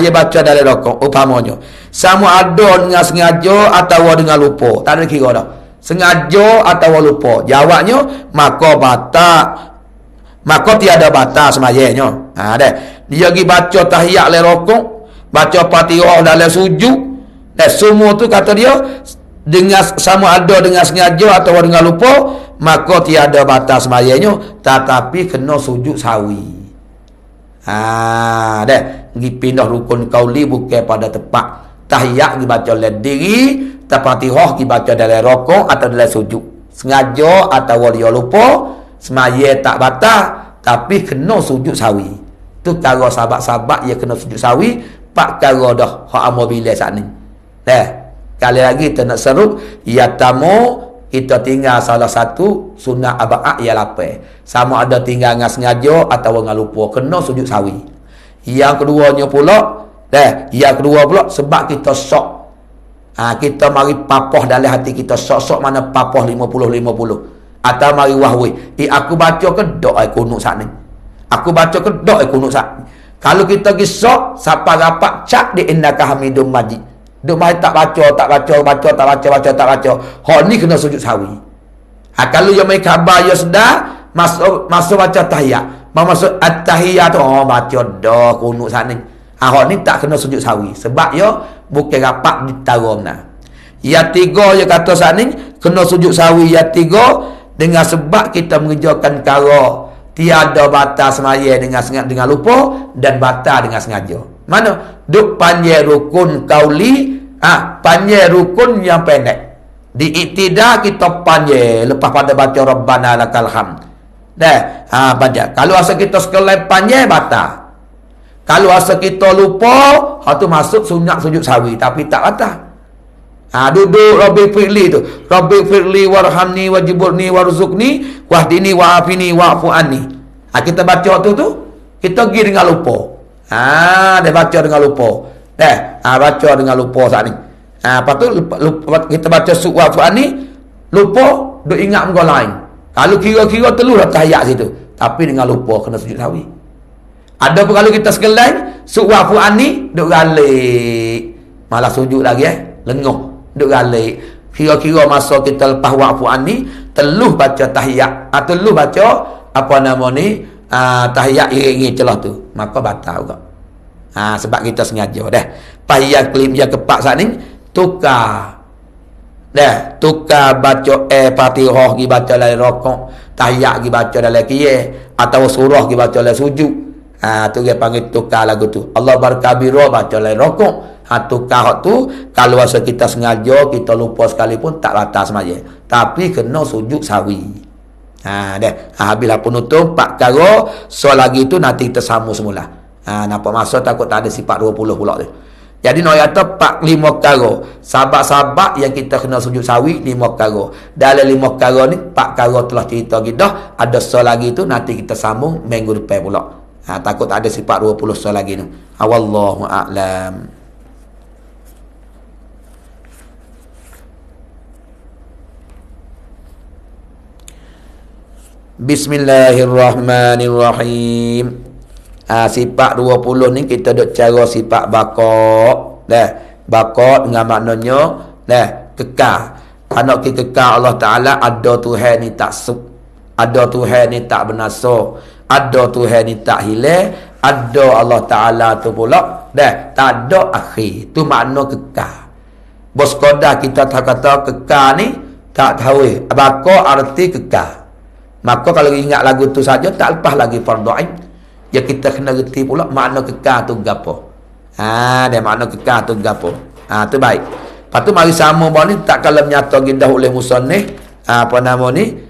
Dia baca dalam rokok upamanya. Sama ada dengan sengaja atau dengan lupa. Tak ada kira dah. Sengaja atau lupa. Jawabnya maka batal. Maka tiada batal semayanya. Dah. Dia pergi baca tahiyat dalam rokok, baca Fatihah dalam sujud. Dan semua tu kata dia dengan sama ada dengan sengaja atau dengan lupa, maka tiada batal semayanya, tetapi kena sujud sawi. Dah. Pergi pindah rukun kauli bukan pada tempat. Tahiyat dibaca oleh diri, Fatihah dibaca dalam rokok atau dalam sujud. Sengaja atau dia lupa, semaya tak batal, tapi kena sujud sawi. Tu cara sahabat-sahabat yang kena sujud sawi, pak cara dah hak amal bila saat ni. Kali lagi kita nak seru, ya tamu kita tinggal salah satu sunnah aba'ah ya lapar. Sama ada tinggal dengan sengaja atau dengan lupa, kena sujud sawi. Yang keduanya pula, yang kedua pula sebab kita sok. Kita mari papah dalam hati kita, sok-sok mana papah 50-50. Atau mari wahwi, aku baca ke doa kunut saat ni. Aku baca ke doa kunut saat ni. Kalau kita pergi sok, siapa rapat cak di innaka hamidum majid. Duk mai tak baca. Hak ni kena sujud sawi. Kalau yang mai khabar ya sedar, masuk baca tahiyat. Masuk at-tahiyat tu baca dah kunut saat ni. Hak ni tak kena sujud sawi sebab ya bukan rapat di taramna. Yang tiga yang kata saat ni kena sujud sawi yang tiga dengan sebab kita mengerjakan perkara tiada batal semaya dengan lupa dan batal dengan sengaja. Mana duk panjang rukun kauli, panjang rukun yang pendek. Di iktidal kita panjang lepas pada baca Rabbana lakal hamd. Panjang. Kalau asal kita sekali panjang batal. Kalau asal kita lupa, tu masuk sunat sujud sawi tapi tak batal. Duduk Rabbi firli tu. Rabbi firli warhamni wajiburni warzuqni wahdini wa'afini wa'fu anni. Kita baca waktu tu, kita pergi dengan lupa. Dia baca dengan lupa. Baca dengan lupa saat ni. Lepas tu kita baca wa'fu anni, lupa, duk ingat muka lain. Kalau kira-kira telur dah tahiyat situ, tapi dengan lupa kena sujud sawi. Ada pun kalau kita sekalian wa'fu anni duk galik. Malah sujud lagi lenguh. Duk galik. Kira-kira masa kita lepas wa'fu anni teluh baca tahiyat, teluh baca apa nama ni tahiyat iring celah tu, maka batal juga. Sebab kita sengaja dah. Tahiyat kelim yang keempat saat ni tukar baca Fatihah gi baca dalam rokok, tahiyat gi baca dalam qiyam atau surah gi baca dalam sujud. Tu dia panggil tukar lagu tu. Allah barkabira baca lain rokok. Tukar hak tu kalau asa kita sengaja, kita lupa sekalipun tak batal semaya. Tapi kena sujud sawi. Habislah penutup 4 perkara. So lagi tu nanti kita sambung semula. Nampak masa takut tak ada sifat 20 pula tu. Jadi nak kata 4-5 perkara. Sahabat-sahabat yang kita kena sujud sawi 5 perkara. Dalam 5 perkara ni 4 perkara telah cerita kita. Ada so lagi tu nanti kita sambung minggu depan pula. Takut tak ada sifat 20 soal lagi ni. Wallahu a'lam. Bismillahirrahmanirrahim. Sifat 20 ni kita duk cara sifat baqa'. Baqa' dengan maknanya kekal. Anak kita kekal Allah Taala, ada Tuhan ni tak ada Tuhan ni tak binasa. Ada Tuhan ni tak hilang, ada Allah Ta'ala tu pula tak ada akhir. Tu makna kekal. Bos kodah kita tak kata kekal ni tak tahu apa arti kekal. Maka kalau ingat lagu tu saja tak lepas lagi fardu ain. Ya kita kena reti pula makna kekal tu gapo. Dia makna kekal tu gapo. Tu baik. Lepas tu mari sama bahawa ni tak kalau menyata gindah oleh musannif apa nama ni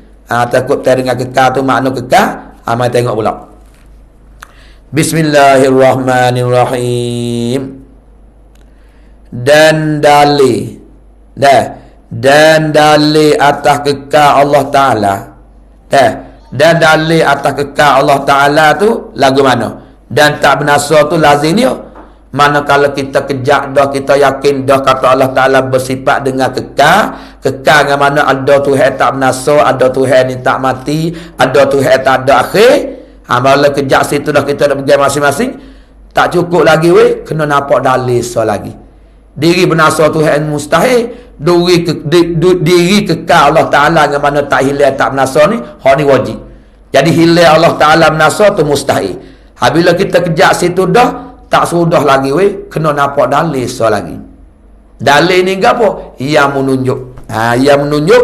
takut dengan kekal tu makna kekal. Mari tengok pula. Bismillahirrahmanirrahim. Dan dalil atas kekal Allah Ta'ala. Dan dalil atas kekal Allah Ta'ala tu lagu mana? Dan tak binasa tu lazim dia. Manakala kita kejak dah, kita yakin dah kata Allah Ta'ala bersifat dengan kekal. Kekal dengan mana ada Tuhan tak binasa, ada Tuhan ni tak mati, ada Tuhan tak ada akhir. Bila kejak situ dah kita dah pergi masing-masing. Tak cukup lagi kena nampak dalil so lagi. Diri binasa Tuhan mustahil. Diri kekal Allah Ta'ala dengan mana tak hilang tak binasa ni, hak ni wajib. Jadi hilang Allah Ta'ala binasa tu mustahil. Bila kita kejak situ dah, tak sudah lagi kena nampak dalil so lagi. Dalil ni apa? Yang menunjuk. Yang menunjuk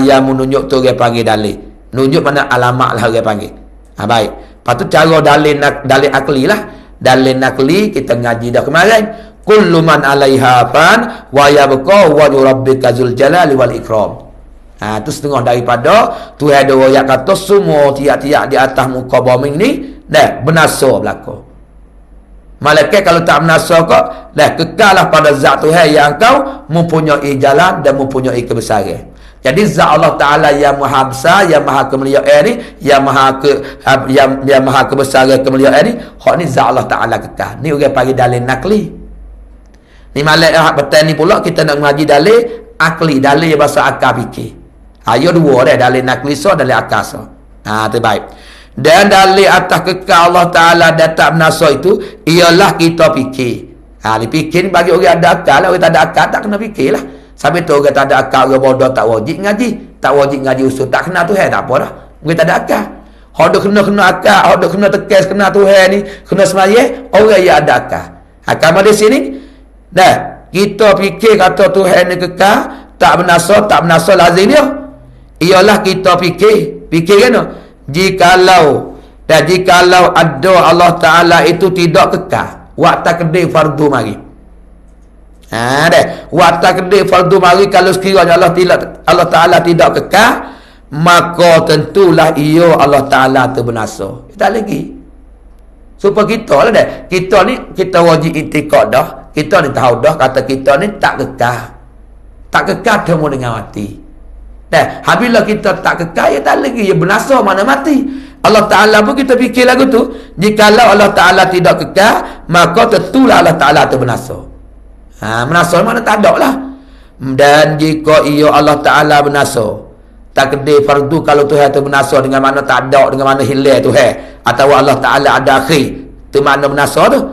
yang menunjuk tu dia panggil dalil. Menunjuk mana alamat lah dia panggil. Baik. Lepas tu cara dalil akli lah. Dalil akli kita ngaji dah kemarin. kullu man 'alaiha fan wa yabqa wajhu rabbika dzul jalali wal ikram. Itu setengah daripada Tuhan ada ayat kata semua tiap-tiap di atas muka bumi ni dah binasa berlaku. Malaikat kalau tak binasa kok dah kekallah pada zat Tuhan yang kau mempunyai jalan dan mempunyai kebesaran. Jadi zat Allah Taala yang maha besar, yang maha kemuliaan ni, yang maha kebesaran kemuliaan ni, hak ni zat Allah Taala kekal. Ni orang panggil dalil nakli. Ni malaikat betul ni pula kita nak mengaji dalil akli, dalil bahasa akal fikir. Ayo dua dah, dalil nakli so, dalil akal so. Terbaik. Dan dalil atas kekal Allah Ta'ala datang binasa itu ialah kita fikir. Ni fikir ni bagi orang ada akal lah. Orang tak ada akal tak kena fikir lah. Sampai tu orang tak ada akal, orang bodoh tak wajib ngaji. Tak wajib ngaji usul, tak kena Tuhan tak apa dah. Orang tak ada akal. Orang kena akal, orang kena tekas kena Tuhan ni, kena semaya, orang yang ada akal. Akal di sini dah kita fikir kata Tuhan ni kekal, tak binasa lazim dia. Ialah kita fikir kan? Jikalau ada Allah Ta'ala itu tidak kekal, waktu kedai fardu mari. Waktu kedai fardu mari, kalau sekiranya Allah Ta'ala tidak kekal, maka tentulah ia Allah Ta'ala terbinasa. Tak lagi. Supaya kita lah dah. Kita ni, kita wajib itikad dah. Kita ni tahu dah, kata kita ni tak kekal. Tak kekal temu dengan mati. Bila kita tak kekal, ya tak lagi, ya binasa mana mati. Allah Ta'ala pun kita fikir lagu tu, jikalau Allah Ta'ala tidak kekal, maka tentulah Allah Ta'ala terbinasa. Binasa mana tak ada lah. Dan jika ia Allah Ta'ala binasa, takdir fardu kalau Tuhan tu binasa dengan mana tak ada, dengan mana hilang Tuhan, atau Allah Ta'ala ada akhir, tu mana binasa tu?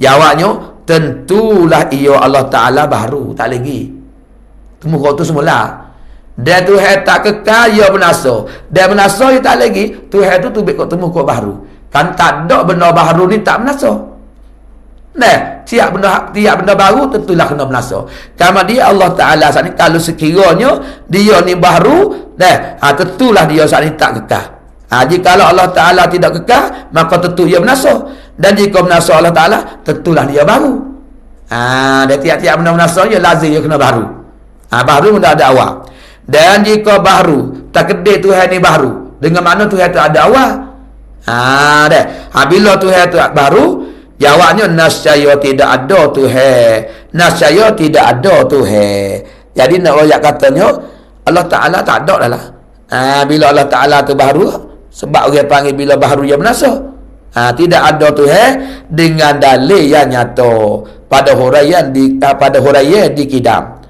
Jawabnya, tentulah ia Allah Ta'ala baru, tak lagi. Muka tu semula. Dan Tuhan tak kekal, ia binasa. Dan binasa ia tak lagi, Tuhan tu tubik kau temu kau baru. Kan tak ada benda baru ni tak binasa. Tiap benda baru tentulah kena binasa. Karena dia Allah Ta'ala saat ni, kalau sekiranya dia ni baru, tentulah dia saat ni tak kekal. Jikalau Allah Ta'ala tidak kekal, maka tentu ia binasa. Dan jika binasa Allah Ta'ala, tentulah dia baru. Dan tiap-tiap benda binasa, ia lazim dia kena baru. Baru benda ada awal. Dan jika baru, takdir Tuhan ni baru, dengan mana Tuhan tu ada awal. Bila Tuhan tu baru, jawabnya nascaya tidak ada Tuhan. Nascaya tidak ada Tuhan. Jadi nak royak katanya Allah Ta'ala tak ada lah. Bila Allah Ta'ala tu baru, sebab orang panggil bila baru ia binasa. Tidak ada Tuhan dengan dalil yang nyata pada huraian di kidam.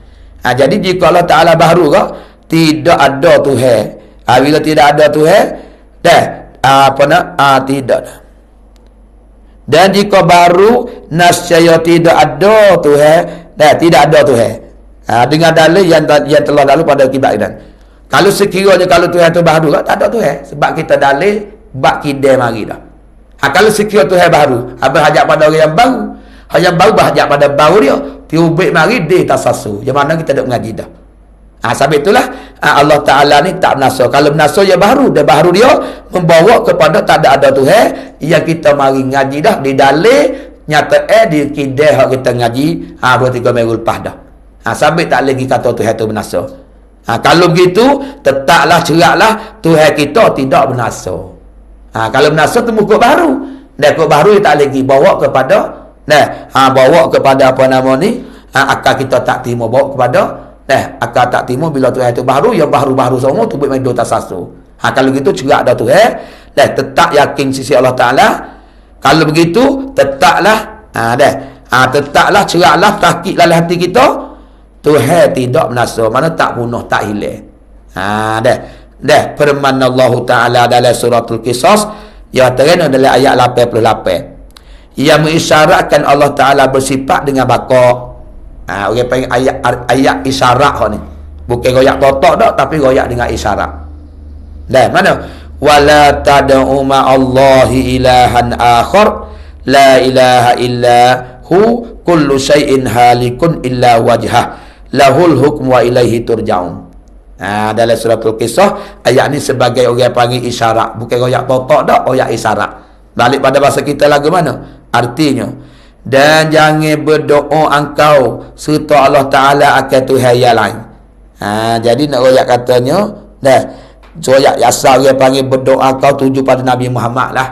Jadi jika Allah Ta'ala baru kok, tidak ada Tuhan. Bila tidak ada Tuhan, tidak. Dan jika baru, nascaya tidak ada Tuhan, tidak ada Tuhan. Dengan dalil yang telah lalu pada kibat dan. Kalau sekiranya kalau Tuhan itu baru kok, tak ada Tuhan. Sebab kita dalil, bak kidai mari dah. Kalau sekiranya Tuhan baru, berhajat pada orang yang baru. Yang baru berhajat pada baru dia. Tiubik mari dia tasasu. Yang mana kita tak mengaji dah. Sebab itulah Allah Ta'ala ni tak binasa. Kalau binasa dia baru. Dan baru dia membawa kepada tak ada Tuhan. Yang kita mari ngaji dah. Di dalil nyata di kidai yang kita ngaji 2-3 minggu lepas dah. Sebab tak lagi kata Tuhan tu binasa. Kalau begitu, tetaplah ceraklah Tuhan kita tidak binasa. Kalau binasa tu muka baru. Dan muka baru dia tak lagi bawa kepada bawa kepada apa nama ni, akal kita tak terima, bawa kepada akal tak terima bila Tuhan itu baru, yang baru-baru semua tu buat main dota sasu. Kalau begitu cerak dah Tuhan, tetap yakin sisi Allah Ta'ala. Kalau begitu tetaplah tetaplah ceraklah tahqiq dalam hati kita, Tuhan tidak binasa, mana tak punah, tak hilang. Firman Allah Ta'ala dalam suratul Qisas, yang terkena dalam ayat 88, yang mengisyaratkan Allah Ta'ala bersifat dengan bakar. Orang panggil ayat isyarat ni. Bukan royak totok dah, tapi royak dengan isyarat. Mana? Wala tad'u ma'allahi ilahan akhar la ilaha illa hu kullu syai'in halikun illa wajhah lahul hukmu wa ilaihi turja'un. Dalam suratul Qisah, ayat ni sebagai orang panggil isyarat. Bukan royak totok dah, royak isyarat. Balik pada bahasa kita lagu mana? Artinya, Dan jangan berdoa engkau serta Allah Ta'ala akan Tuhan yang lain. Jadi nak royak katanya, royak asal dia panggil berdoa engkau tuju pada Nabi Muhammad lah.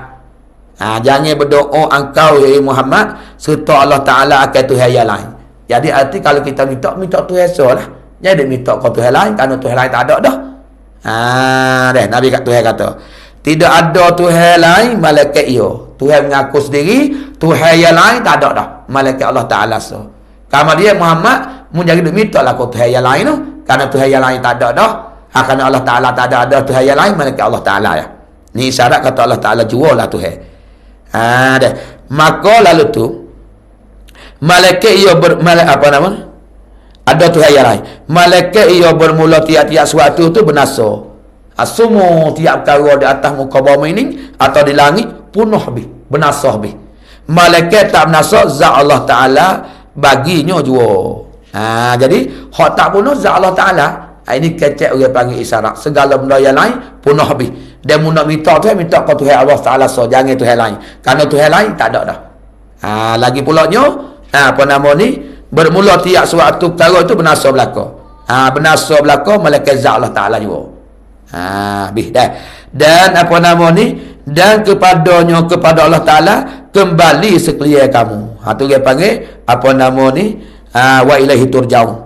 Jangan berdoa engkau ya Muhammad serta Allah Ta'ala akan Tuhan yang lain. Jadi arti kalau kita minta Tuhan so lah. Jadi minta kau Tuhan lain, kerana Tuhan lain tak ada dah. Nabi kat Tuhan kata, tidak ada Tuhan lain malaikat ia. Tuhan mengaku sendiri, Tuhan yang lain tak ada dah. Malaikat Allah Ta'ala so. Kalau dia Muhammad menjadi minta lah kau Tuhan yang lain tu, kerana Tuhan yang lain tak ada dah. Kerana Allah Ta'ala tak ada Tuhan yang lain, malaikat Allah Ta'ala ya. Ni syarat kata Allah Ta'ala jual lah Tuhan. Maka lalu tu malaikat ia ada Tuhan yang lain. Malaikat ia bermula tiap-tiap suatu tu binasa. Semua tiap perkara di atas muka bumi ini atau di langit punah habis, binasa habis. Malaikat tak binasa, zat Allah Ta'ala baginya jua. Jadi hak tak punah zat Allah Ta'ala. Ini kecek orang panggil isyarat. Segala benda yang lain punah habis. Dia mula minta Tuhan, minta ke Tuhan Allah Ta'ala so, jangan Tuhan lain. Kerana Tuhan lain tak ada dah. Lagi pula nya apa nama ni, bermula tiap suatu perkara itu binasa belaka. Binasa belaka malaikat zat Allah Ta'ala juga. Habis dah. Dan apa nama ni, dan kepadanya, kepada Allah Ta'ala kembali sekalian kamu. Tu dia panggil apa nama ni, wa ilaihi turja'un.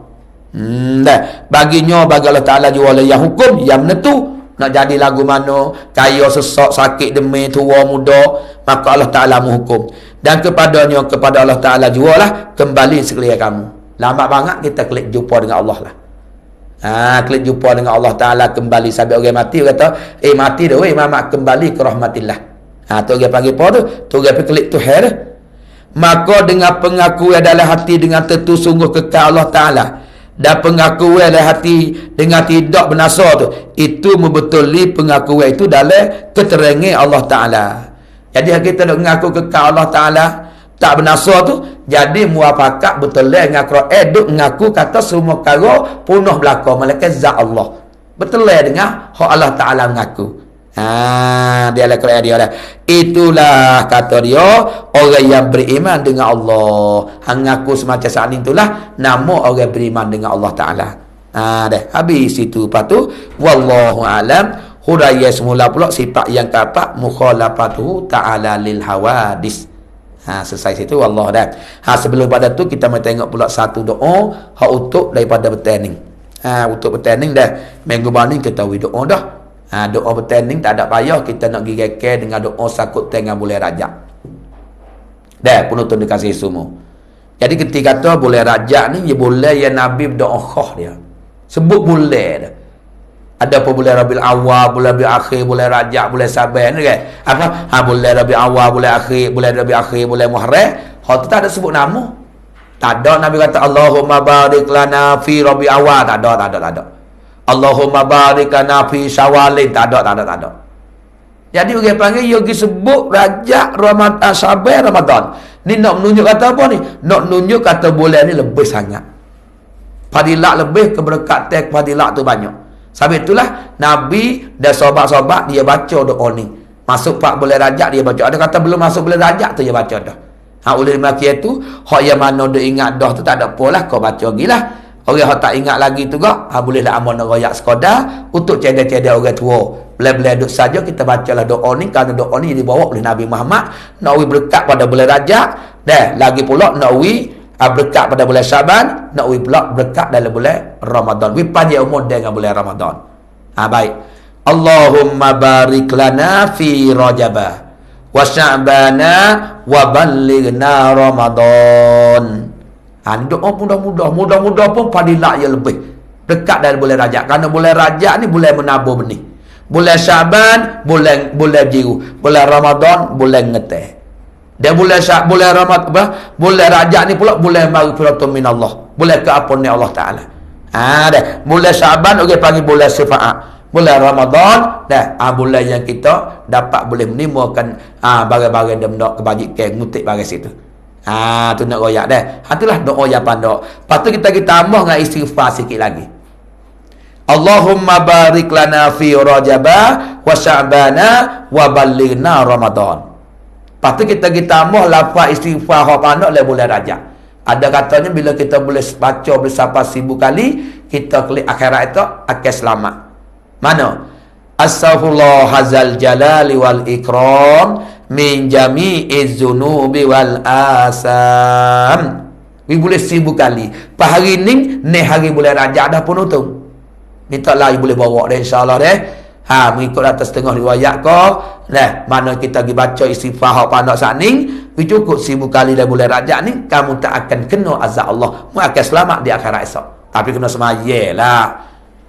Baginya bagi Allah Ta'ala juga yang hukum, yang menentu. Nak jadi lagu mana, kaya, sesak, sakit, demi, tua, muda, maka Allah Ta'ala menghukum. Dan kepadanya, kepada Allah Ta'ala jugalah kembali sekalian kamu. Lambat banget kita klik jumpa dengan Allah lah. Klik jumpa dengan Allah Ta'ala kembali. Sampai orang mati, orang kata, mati dah, Mamat kembali ke rahmatillah. Tu orang panggil apa tu? Tu orang klik Tuhan. Maka dengan pengakuan dalam hati dengan tentu sungguh kekal Allah Ta'ala, dan pengakuan dalam hati dengan tidak binasa tu, itu membetuli pengakuan itu dalam keterangan Allah Ta'ala. Jadi kita nak mengaku kekal Allah Ta'ala tak binasa tu, jadi muafakat betul dengan duk mengaku kata semua perkara punah belaka malaikat zat Allah. Betul dengan hak Allah Ta'ala mengaku. Dia lah Quran dia lah. Itulah kata dia orang yang beriman dengan Allah. Mengaku semacam saat itulah nama orang beriman dengan Allah Ta'ala. Dah habis itu. Lepas tu wallahu alam. Huraya semula pula sifat yang keempat mukhalafatuhu ta'ala lil hawadis. Selesai situ Allah dah. Sebelum pada tu kita mau tengok pula satu doa hak untuk daripada bertanding. Untuk bertanding dah. Minggu ni kita doa dah. Doa bertanding tak ada payah kita nak gigeke dengan doa sakut tengah bulan Rajab. Dah penonton dikasih semua. Jadi ketika kata bulan Rajab ni dia bulan yang Nabi berdoa khah dia. Sebut bulan dah. Ada apa bulan Rabiul Awal, bulan Rabiul Akhir, bulan Rajab, bulan Saban ni kan? Apa? Bulan Rabiul Awal, bulan Rabiul Akhir, bulan Muharram. Hak tu tak ada sebut nama. Tak ada Nabi kata Allahumma barik lana fi Rabiul Awal, tak ada. Allahumma barik lana fi Syawal, tak ada. Jadi orang panggil yogi sebut Rajab, Ramadan, Saban, Ramadan. Ni nak menunjuk kata apa ni? Nak menunjuk kata bulan ni lebih sangat. Fadilat lebih, keberkatan fadilat tu banyak. Sebab itulah Nabi dan sahabat-sahabat dia baca doa ni. Masuk 4 bulan Rajab dia baca. Ada kata belum masuk bulan Rajab tu dia baca dah. Oleh makia tu, hak yang mana dia ingat dah tu tak ada apalah kau baca gilah. Orang hak tak ingat lagi tu gak, bolehlah amun nak royak sekadar untuk cedek-cedek orang tua. Boleh-boleh duduk saja kita bacalah doa ni, kerana doa ni dibawa oleh Nabi Muhammad nak berkat pada bulan Rajab. Dah lagi pula nak berkat pada bulan Syaban, nak pula berkat dalam bulan Ramadan. Panjang umur dengan bulan Ramadan. Baik. Allahumma barik lana fi Rajabah wa Sya'bana wa ballighna Ramadan. Doa mudah-mudah pun fadilat yang lebih dekat dari bulan Rajab. Kerana bulan Rajab ni bulan menabur benih. Bulan Syaban bulan jiru. Bulan Ramadan bulan ngeteh. Dan bulan Ramadan, bulan Rajab ni pula bulan maghfiratun minallah. Bulan keampunan Allah Ta'ala. Dah. Bulan Syaban orang panggil bulan syafaat. Bulan Ramadan dah bulan yang kita dapat boleh menimbulkan barang-barang dan benda kebajikan ngutip barang situ. Tu nak royak dah. Itulah doa yang pandai. Lepas tu kita tambah dengan istighfar sikit lagi. Allahumma barik lana fi Rajabah wa Sya'bana wa ballighna Ramadan. Lepas tu kita tambah lafaz istighfar hak panak le bulan Rajab. Ada katanya bila kita boleh baca bersama 1000 kali, kita klik akhirat itu akan selamat. Mana? Astaghfirullah hazal jalali wal ikram min jami'iz zunubi wal asam. Ni boleh 1000 kali. Pas hari ni hari bulan Rajab dah penutup. Minta lah boleh bawa dah insya-Allah deh. Mengikut atas setengah riwayat kau. Nah, mana kita pergi baca istighfar hak panak saat ni, cukup 1000 kali dah bulan Rajab ni, kamu tak akan kena azab Allah. Mu akan selamat di akhirat esok. Tapi kena semayalah.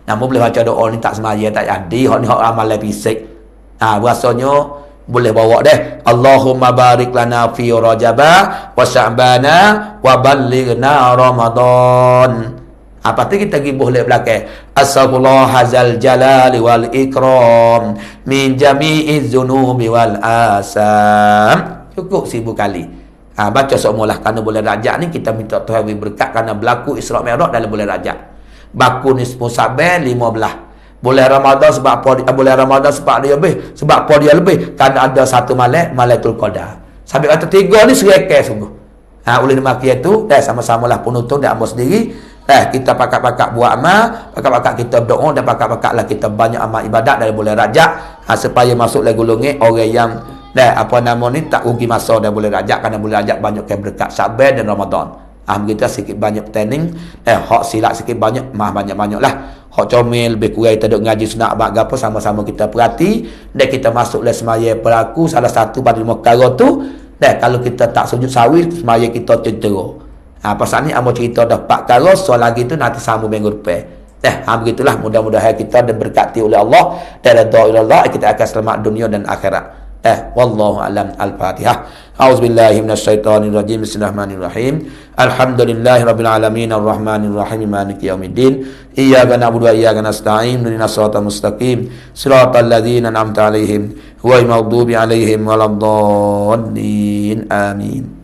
Namun boleh baca doa ni tak semaya tak jadi. Hak ni hak amalan fisik. Biasanya boleh bawa deh. Allahumma barik lana fi Rajaba wa Sya'bana wa ballighna Ramadan. Apa tu kita pergi boleh belakang. Astaghfirullah hazal jalali wal ikram min jami'iz zunubi wal asam. Cukup 1000 kali. Baca semualah kerana bulan Rajab ni kita minta Tuhan beri berkat kerana berlaku Isra Mi'raj dalam bulan Rajab. Baku nisfu Sa'ban 15. Bulan Ramadan sebab apa? Bulan Ramadan sebab dia lebih. Sebab apa dia lebih? Kerana ada satu Malaitul Qadar. Sampai kata 3 ni serekai sungguh. Oleh demikian itu, sama-samalah penuntun dan amal sendiri. Kita pakat-pakat buat amal, pakat-pakat kita berdoa dan pakat-pakatlah kita banyak amal ibadat dalam bulan Rajab, supaya masuk lagi golongan orang yang tak rugi masa dalam bulan Rajab, kerana bulan Rajab banyak yang berkat Sa'ban dan Ramadan. Kita sikit banyak training, hak silap sikit banyak, banyak-banyaklah. Hak comel lebih kurang kita duk ngaji sunat abad gapo, sama-sama kita perhati dan kita masuk dalam semaya pelaku salah satu pada 5 perkara tu. Kalau kita tak sujud sawi, semaya kita cedera. Pasal ni amo cerita dah 4 perkara, soal lagi tu nanti sambung minggu depan. Begitulah, mudah-mudahan kita diberkati oleh Allah dan redha oleh Allah, kita akan selamat dunia dan akhirat. Wallahu alam. Al-Fatihah. A'udzubillahi minasyaitonir rajim. Bismillahirrahmanirrahim. Alhamdulillahirabbil alamin arrahmanir rahim maliki yaumiddin. Iyyaka na'budu wa iyyaka nasta'in. Ihdinas siratal mustaqim. Shiratal ladzina an'amta 'alaihim ghairil maghdubi 'alaihim waladdallin. Amin.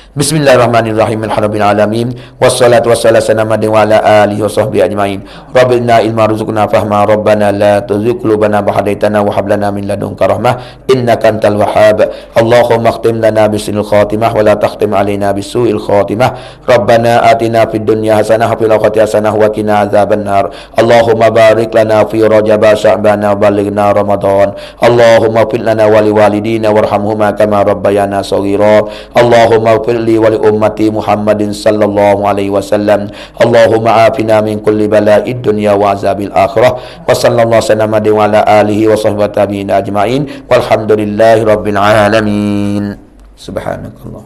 Bismillahirrahmanirrahim. Alhamdulillah alamin. Wassalatu wassalamu ala alihi wa sahbihi ajmain. Rabbana ilma rzuqna fahma. Rabbana la tuzigh qulubana ba'da idh hadaytana wa hab lana min ladunka rahmah innaka antal wahhab. Allahumma khtim lana bisinil khatimah wa la takhtim alaina bisuil khatimah. Rabbana atina fid dunya hasanah wa fil akhirati hasanah wa qina adzabannar. Allahumma barik lana fi Rajab Sya'bana wa ballighna Ramadan. Allahumma fil lana wa liwalidina warhamhuma kama rabbayana shaghira. Allahumma li wa li ummati Muhammadin sallallahu alaihi wasallam. Allahumma afina min kulli bala'id dunya wa azabil akhirah. Wa sallallahu sallama wa ala alihi wa sahbihi ajma'in. Walhamdulillahi rabbil alamin. Subhanakallah.